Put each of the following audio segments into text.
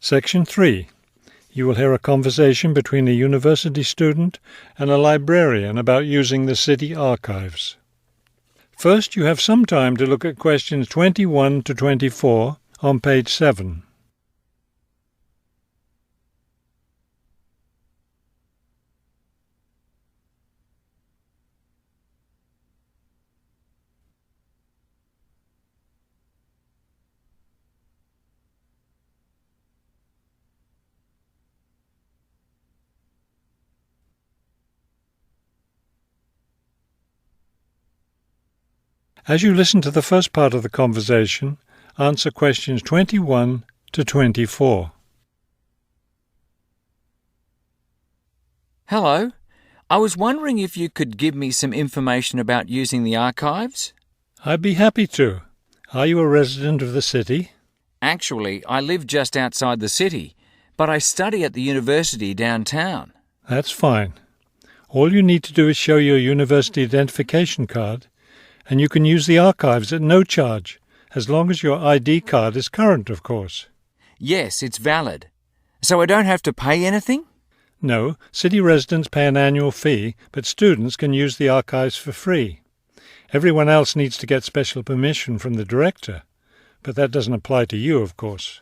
Section 3. You will hear a conversation between a university student and a librarian about using the city archives. First, you have some time to look at questions 21 to 24 on page 7. As you listen to the first part of the conversation, answer questions 21 to 24. Hello. I was wondering if you could give me some information about using the archives? I'd be happy to. Are you a resident of the city? Actually, I live just outside the city, but I study at the university downtown. That's fine. All you need to do is show your university identification card, and you can use the archives at no charge, as long as your ID card is current, of course. Yes, it's valid. So I don't have to pay anything? No, city residents pay an annual fee, but students can use the archives for free. Everyone else needs to get special permission from the director, but that doesn't apply to you, of course.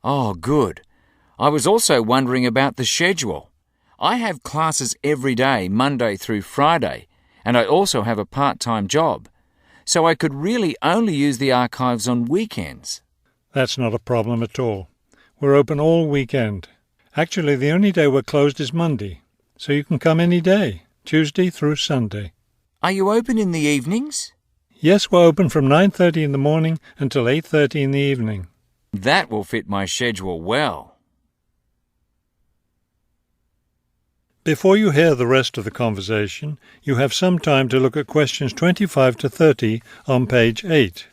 Oh, good. I was also wondering about the schedule. I have classes every day, Monday through Friday, and I also have a part-time job, so I could really only use the archives on weekends. That's not a problem at all. We're open all weekend. Actually, the only day we're closed is Monday, so you can come any day, Tuesday through Sunday. Are you open in the evenings? Yes, we're open from 9:30 in the morning until 8:30 in the evening. That will fit my schedule well. Before you hear the rest of the conversation, you have some time to look at questions 25 to 30 on page 8.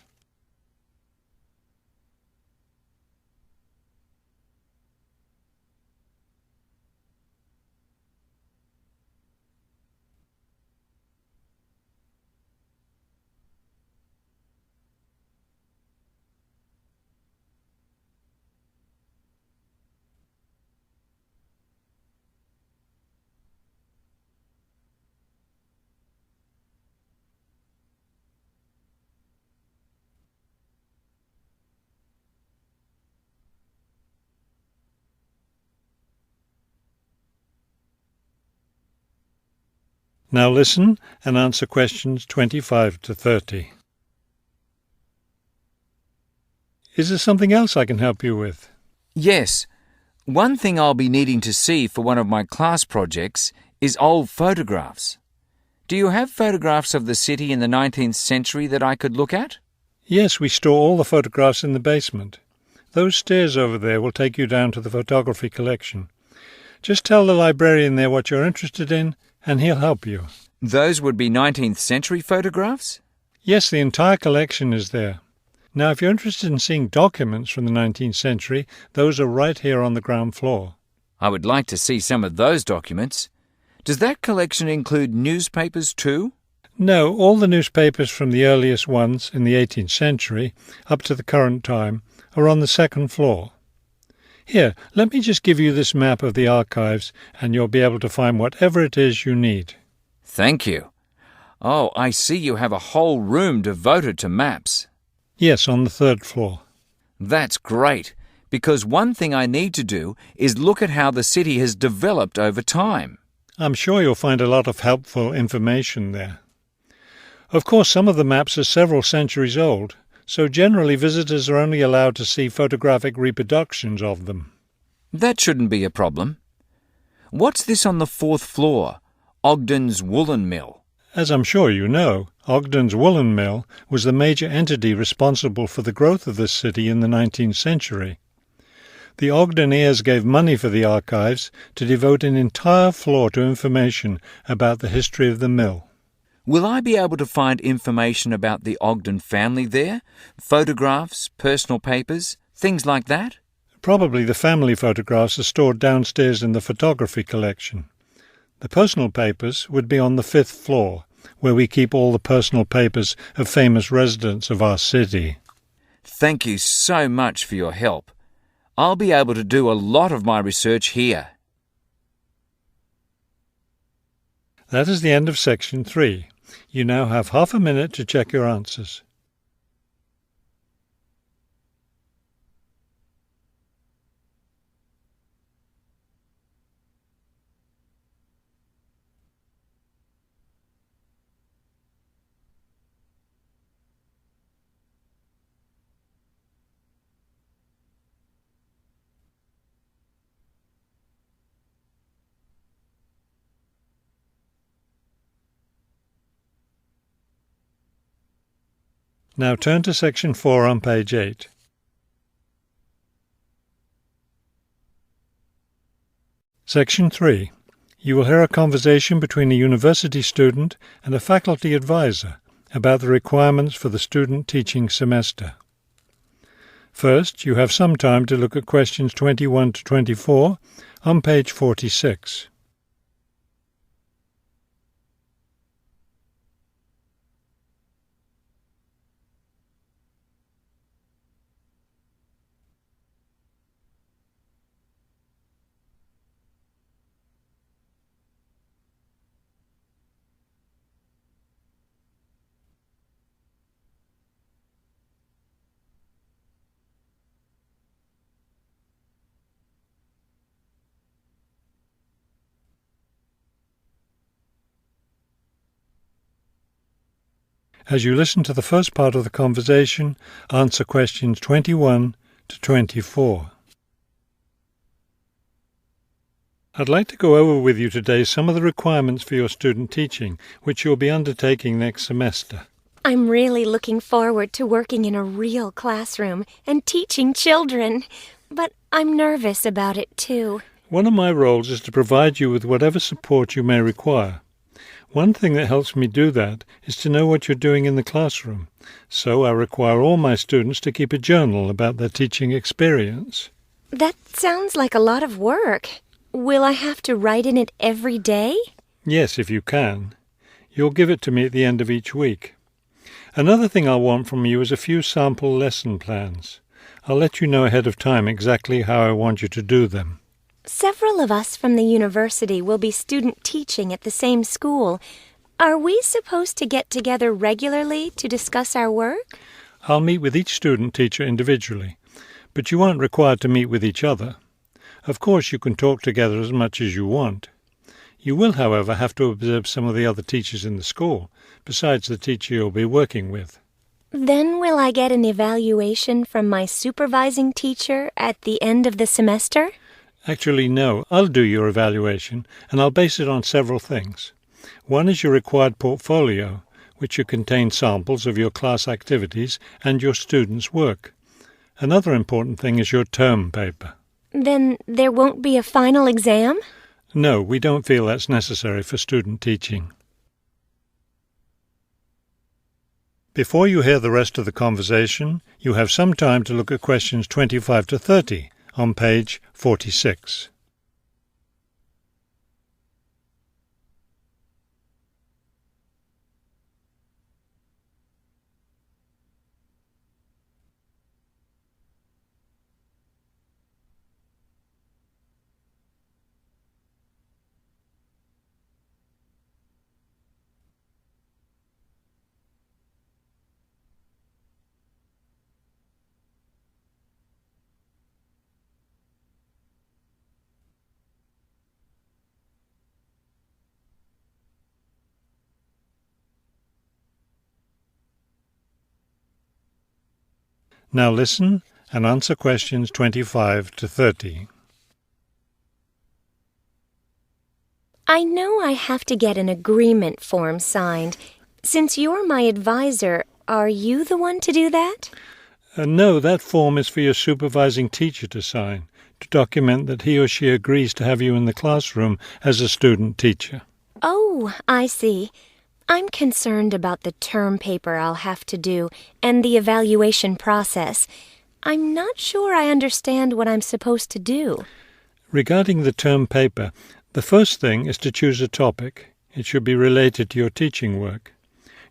Now listen and answer questions 25 to 30. Is there something else I can help you with? Yes. One thing I'll be needing to see for one of my class projects is old photographs. Do you have photographs of the city in the 19th century that I could look at? Yes, we store all the photographs in the basement. Those stairs over there will take you down to the photography collection. Just tell the librarian there what you're interested in, and he'll help you. Those would be 19th century photographs? Yes, the entire collection is there. Now, if you're interested in seeing documents from the 19th century, those are right here on the ground floor. I would like to see some of those documents. Does that collection include newspapers too? No, all the newspapers from the earliest ones in the 18th century up to the current time are on the second floor. Here, let me just give you this map of the archives, and you'll be able to find whatever it is you need. Thank you. Oh, I see you have a whole room devoted to maps. Yes, on the third floor. That's great, because one thing I need to do is look at how the city has developed over time. I'm sure you'll find a lot of helpful information there. Of course, some of the maps are several centuries old, so generally visitors are only allowed to see photographic reproductions of them. That shouldn't be a problem. What's this on the fourth floor? Ogden's Woolen Mill. As I'm sure you know, Ogden's Woolen Mill was the major entity responsible for the growth of this city in the 19th century. The Ogden heirs gave money for the archives to devote an entire floor to information about the history of the mill. Will I be able to find information about the Ogden family there? Photographs, personal papers, things like that? Probably the family photographs are stored downstairs in the photography collection. The personal papers would be on the fifth floor, where we keep all the personal papers of famous residents of our city. Thank you so much for your help. I'll be able to do a lot of my research here. That is the end of Section 3. You now have half a minute to check your answers. Now turn to Section 4 on page 8. Section 3. You will hear a conversation between a university student and a faculty advisor about the requirements for the student teaching semester. First, you have some time to look at questions 21 to 24 on page 46. As you listen to the first part of the conversation, answer questions 21 to 24. I'd like to go over with you today some of the requirements for your student teaching, which you'll be undertaking next semester. I'm really looking forward to working in a real classroom and teaching children, but I'm nervous about it too. One of my roles is to provide you with whatever support you may require. One thing that helps me do that is to know what you're doing in the classroom, so I require all my students to keep a journal about their teaching experience. That sounds like a lot of work. Will I have to write in it every day? Yes, if you can. You'll give it to me at the end of each week. Another thing I'll want from you is a few sample lesson plans. I'll let you know ahead of time exactly how I want you to do them. Several of us from the university will be student teaching at the same school. Are we supposed to get together regularly to discuss our work? I'll meet with each student teacher individually, but you aren't required to meet with each other. Of course, you can talk together as much as you want. You will, however, have to observe some of the other teachers in the school, besides the teacher you'll be working with. Then will I get an evaluation from my supervising teacher at the end of the semester? Actually, no. I'll do your evaluation, and I'll base it on several things. One is your required portfolio, which should contain samples of your class activities and your students' work. Another important thing is your term paper. Then there won't be a final exam? No, we don't feel that's necessary for student teaching. Before you hear the rest of the conversation, you have some time to look at questions 25 to 30 on page 46. Now listen and answer questions 25 to 30. I know I have to get an agreement form signed. Since you're my advisor, are you the one to do that? No, that form is for your supervising teacher to sign, to document that he or she agrees to have you in the classroom as a student teacher. Oh, I see. I'm concerned about the term paper I'll have to do and the evaluation process. I'm not sure I understand what I'm supposed to do. Regarding the term paper, the first thing is to choose a topic. It should be related to your teaching work.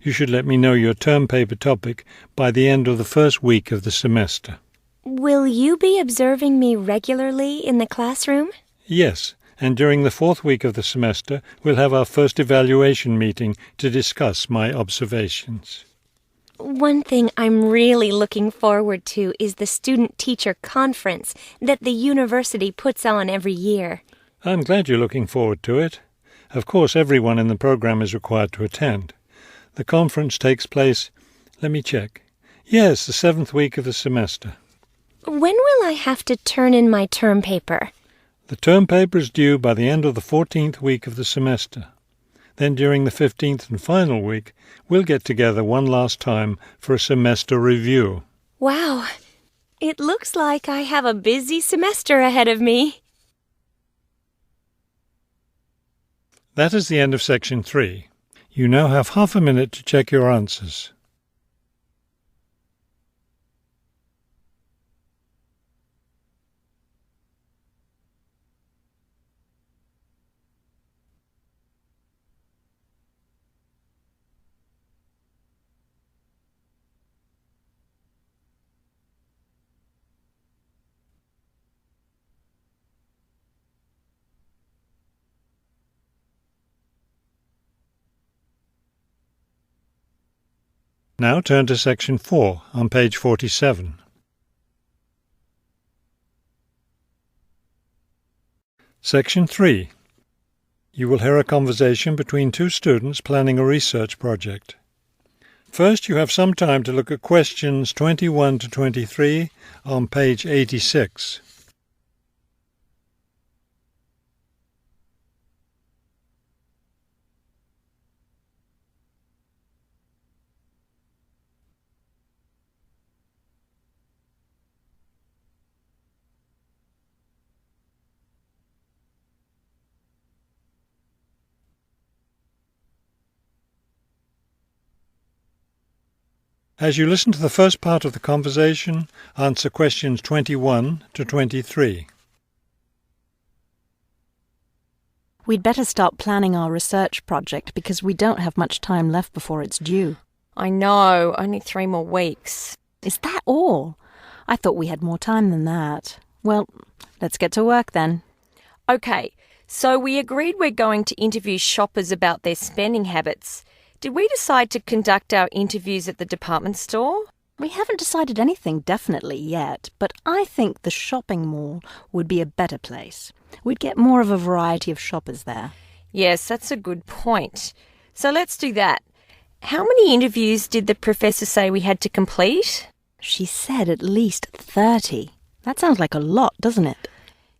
You should let me know your term paper topic by the end of the first week of the semester. Will you be observing me regularly in the classroom? Yes, and during the 4th week of the semester, we'll have our first evaluation meeting to discuss my observations. One thing I'm really looking forward to is the student-teacher conference that the university puts on every year. I'm glad you're looking forward to it. Of course, everyone in the program is required to attend. The conference takes place, let me check. Yes, the 7th week of the semester. When will I have to turn in my term paper? The term paper is due by the end of the 14th week of the semester. Then during the 15th and final week, we'll get together one last time for a semester review. Wow, it looks like I have a busy semester ahead of me. That is the end of section 3. You now have half a minute to check your answers. Now turn to section 4 on page 47. Section 3. You will hear a conversation between two students planning a research project. First, you have some time to look at questions 21 to 23 on page 86. As you listen to the first part of the conversation, answer questions 21 to 23. We'd better start planning our research project because we don't have much time left before it's due. I know, only 3 more weeks. Is that all? I thought we had more time than that. Well, let's get to work then. Okay, so we agreed we're going to interview shoppers about their spending habits. Did we decide to conduct our interviews at the department store? We haven't decided anything definitely yet, but I think the shopping mall would be a better place. We'd get more of a variety of shoppers there. Yes, that's a good point. So let's do that. How many interviews did the professor say we had to complete? She said at least 30. That sounds like a lot, doesn't it?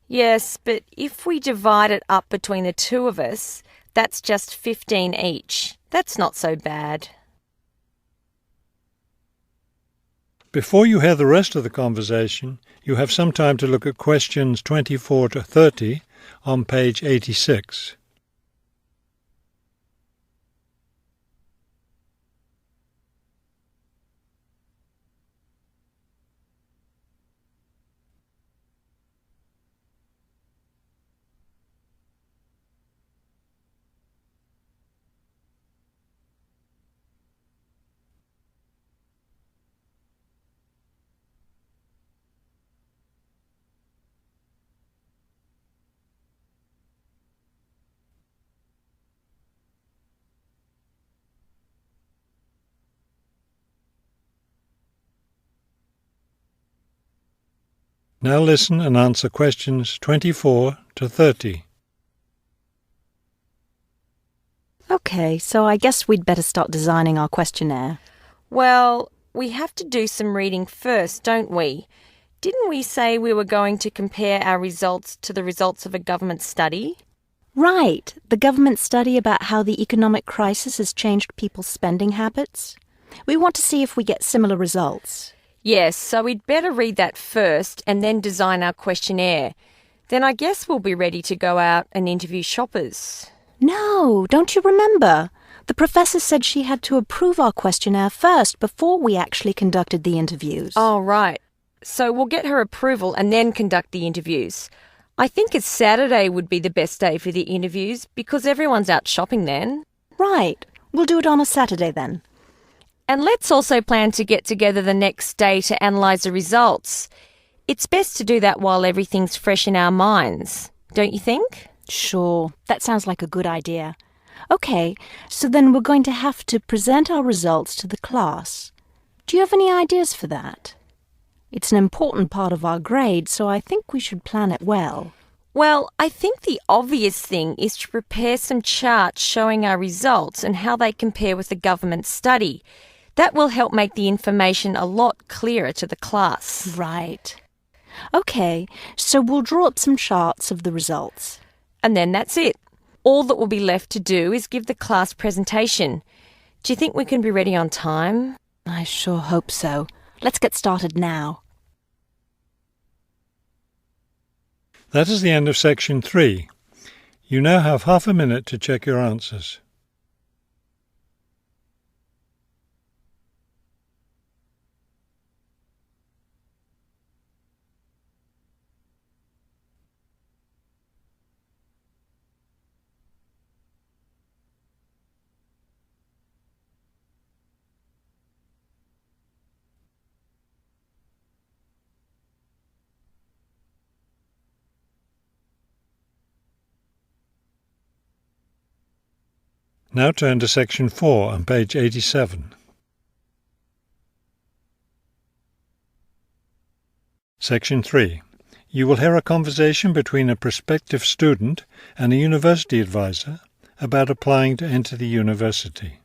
Yes, but if we divide it up between the two of us, that's just 15 each. That's not so bad. Before you hear the rest of the conversation, you have some time to look at questions 24 to 30 on page 86. Now listen and answer questions 24 to 30. Okay, so I guess we'd better start designing our questionnaire. Well, we have to do some reading first, don't we? Didn't we say we were going to compare our results to the results of a government study? Right, the government study about how the economic crisis has changed people's spending habits. We want to see if we get similar results. Yes, so we'd better read that first and then design our questionnaire. Then I guess we'll be ready to go out and interview shoppers. No, don't you remember? The professor said she had to approve our questionnaire first before we actually conducted the interviews. Oh, right. So we'll get her approval and then conduct the interviews. I think it's Saturday would be the best day for the interviews because everyone's out shopping then. Right. We'll do it on a Saturday then. And let's also plan to get together the next day to analyse the results. It's best to do that while everything's fresh in our minds, don't you think? Sure, that sounds like a good idea. Okay, so then we're going to have to present our results to the class. Do you have any ideas for that? It's an important part of our grade, so I think we should plan it well. Well, I think the obvious thing is to prepare some charts showing our results and how they compare with the government study. That will help make the information a lot clearer to the class. Right. Okay, so we'll draw up some charts of the results. And then that's it. All that will be left to do is give the class presentation. Do you think we can be ready on time? I sure hope so. Let's get started now. That is the end of section 3. You now have half a minute to check your answers. Now turn to section 4 on page 87. Section 3. You will hear a conversation between a prospective student and a university advisor about applying to enter the university.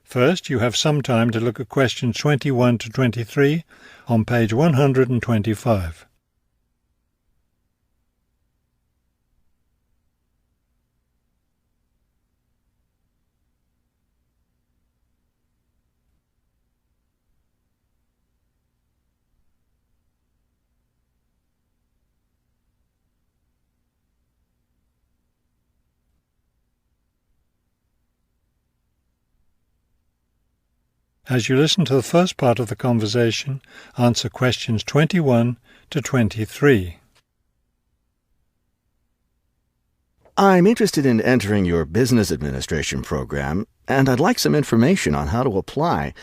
First, you have some time to look at questions 21 to 23 on page 125. As you listen to the first part of the conversation, answer questions 21 to 23. I'm interested in entering your business administration program, and I'd like some information on how to apply.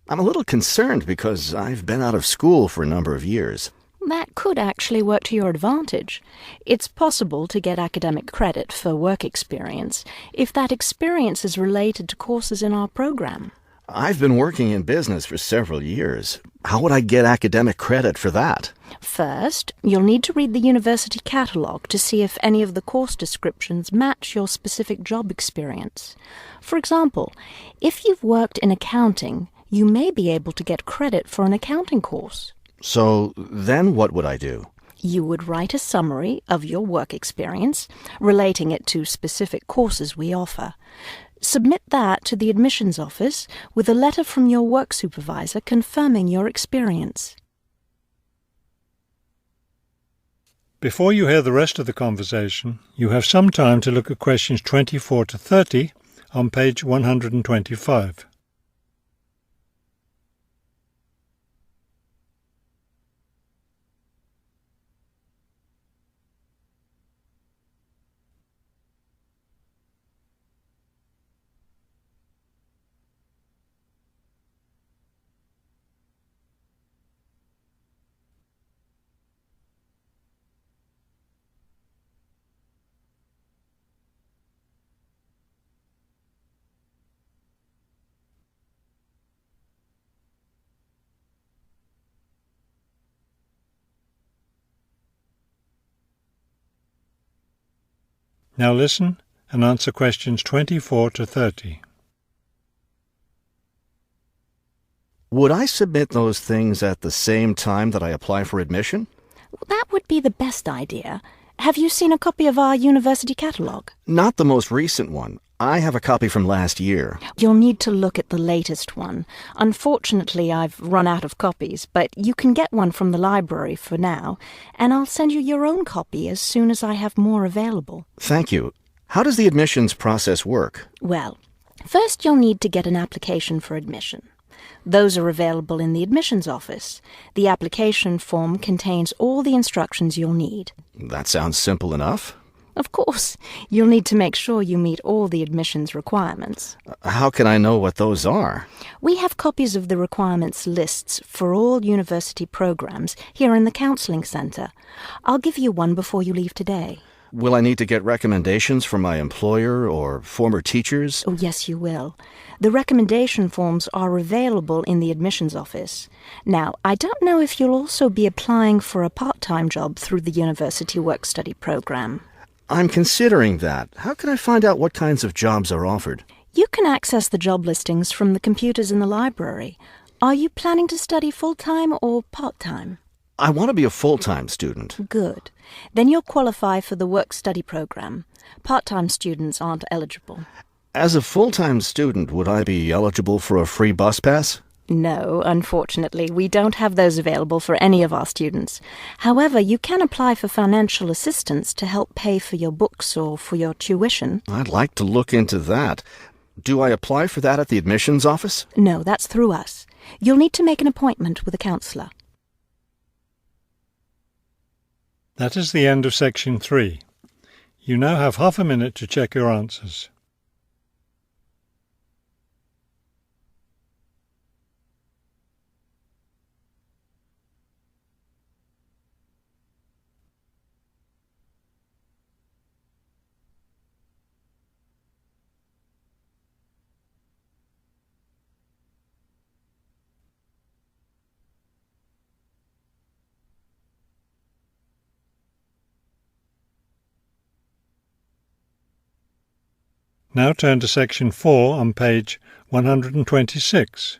I'm a little concerned because I've been out of school for a number of years. That could actually work to your advantage. It's possible to get academic credit for work experience if that experience is related to courses in our program. I've been working in business for several years. How would I get academic credit for that? First, you'll need to read the university catalogue to see if any of the course descriptions match your specific job experience. For example, if you've worked in accounting, you may be able to get credit for an accounting course. So then what would I do? You would write a summary of your work experience, relating it to specific courses we offer. Submit that to the admissions office with a letter from your work supervisor confirming your experience. Before you hear the rest of the conversation, you have some time to look at questions 24 to 30 on page 125. Now listen and answer questions 24 to 30. Would I submit those things at the same time that I apply for admission? That would be the best idea. Have you seen a copy of our university catalogue? Not the most recent one. I have a copy from last year. You'll need to look at the latest one. Unfortunately, I've run out of copies, but you can get one from the library for now, and I'll send you your own copy as soon as I have more available. Thank you. How does the admissions process work? Well, first you'll need to get an application for admission. Those are available in the admissions office. The application form contains all the instructions you'll need. That sounds simple enough. Of course, you'll need to make sure you meet all the admissions requirements. How can I know what those are? We have copies of the requirements lists for all university programs here in the Counselling Centre. I'll give you one before you leave today. Will I need to get recommendations from my employer or former teachers? Oh, yes, you will. The recommendation forms are available in the admissions office. Now, I don't know if you'll also be applying for a part-time job through the university work-study program. I'm considering that. How can I find out what kinds of jobs are offered? You can access the job listings from the computers in the library. Are you planning to study full-time or part-time? I want to be a full-time student. Good. Then you'll qualify for the work-study program. Part-time students aren't eligible. As a full-time student, would I be eligible for a free bus pass? No, unfortunately, we don't have those available for any of our students. However, you can apply for financial assistance to help pay for your books or for your tuition. I'd like to look into that. Do I apply for that at the admissions office? No, that's through us. You'll need to make an appointment with a counsellor. That is the end of section 3. You now have half a minute to check your answers. Now turn to section 4 on page 126.